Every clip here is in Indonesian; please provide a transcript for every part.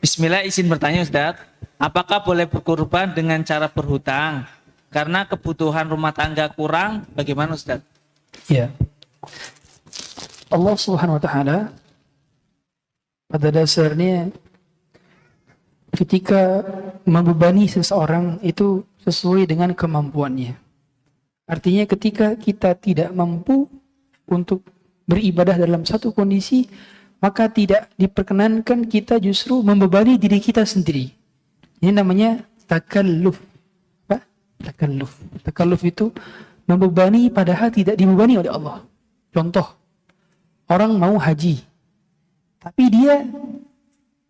Bismillah, izin bertanya Ustadz, apakah boleh berkurban dengan cara berhutang? Karena kebutuhan rumah tangga kurang, bagaimana Ustadz? Ya, Allah Subhanahu wa taala pada dasarnya ketika membebani seseorang itu sesuai dengan kemampuannya. Artinya ketika kita tidak mampu untuk beribadah dalam satu kondisi, maka tidak diperkenankan kita justru membebani diri kita sendiri. Ini namanya takalluf. Apa? Takalluf. Takalluf itu membebani padahal tidak dibebani oleh Allah. Contoh, orang mau haji, tapi dia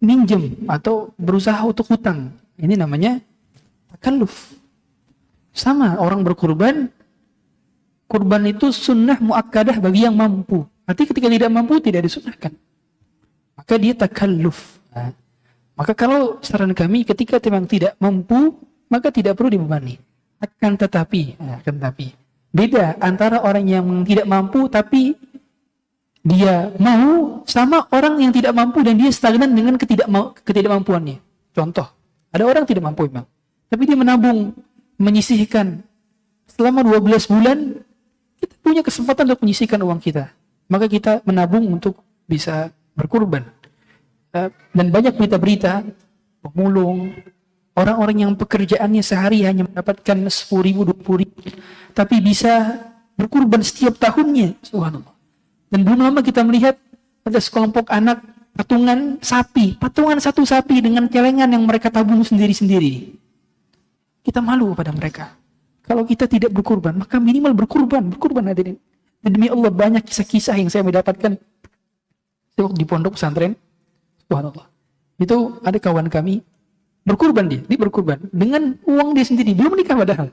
minjem atau berusaha untuk hutang. Ini namanya takalluf. Sama orang berkurban, kurban itu sunnah muakkadah bagi yang mampu. Artinya ketika tidak mampu tidak disunahkan. Maka dia takalluf. Nah, maka kalau saran kami ketika memang tidak mampu, maka tidak perlu dibebani. Akan tetapi beda antara orang yang tidak mampu tapi dia mau sama orang yang tidak mampu dan dia stagnan dengan ketidakmampuannya. Contoh, ada orang tidak mampu memang, tapi dia menabung, menyisihkan selama 12 bulan, kita punya kesempatan untuk menyisihkan uang kita. Maka kita menabung untuk bisa berkurban. Dan banyak berita-berita pemulung, orang-orang yang pekerjaannya sehari hanya mendapatkan 10.000, 20.000, tapi bisa berkurban setiap tahunnya. Subhanallah. Dan belum lama kita melihat ada sekelompok anak patungan satu sapi dengan celengan yang mereka tabung sendiri-sendiri. Kita malu pada mereka. Kalau kita tidak berkurban, maka minimal berkurban hadirin. Dan demi Allah banyak kisah-kisah yang saya mendapatkan di pondok pesantren. Subhanallah. Itu ada kawan kami berkurban dia berkurban dengan uang dia sendiri, belum nikah padahal.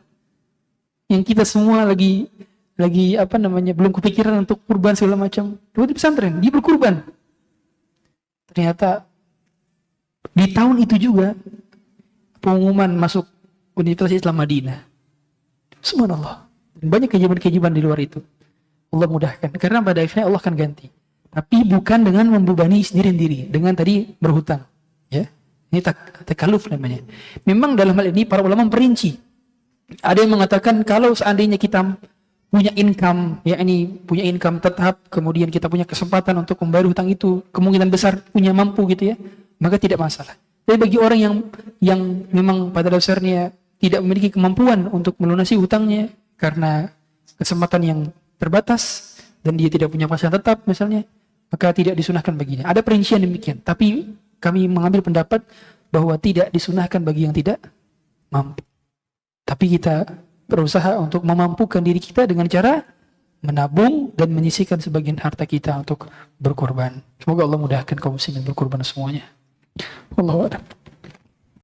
Yang kita semua lagi belum kepikiran untuk kurban segala macam. Di pesantren dia berkurban. Ternyata di tahun itu juga pengumuman masuk Universitas Islam Madinah. Subhanallah. Dan banyak kejiban-kejiban di luar itu. Allah mudahkan. Karena pada akhirnya Allah akan ganti. Tapi bukan dengan membebani sendiri-sendiri. Dengan tadi berhutang. Ya, ini takalluf namanya. Memang dalam hal ini para ulama memperinci. Ada yang mengatakan kalau seandainya kita punya income, punya income tetap, kemudian kita punya kesempatan untuk membayar hutang itu, kemungkinan besar punya mampu gitu ya, maka tidak masalah. Tapi bagi orang yang memang pada dasarnya tidak memiliki kemampuan untuk melunasi hutangnya karena kesempatan yang terbatas dan dia tidak punya penghasilan tetap misalnya, maka tidak disunahkan baginya. Ada perincian demikian, tapi kami mengambil pendapat bahwa tidak disunahkan bagi yang tidak mampu. Tapi kita berusaha untuk memampukan diri kita dengan cara menabung dan menyisihkan sebagian harta kita untuk berkorban. Semoga Allah mudahkan kaum muslimin berkorban semuanya. Wallahu a'lam.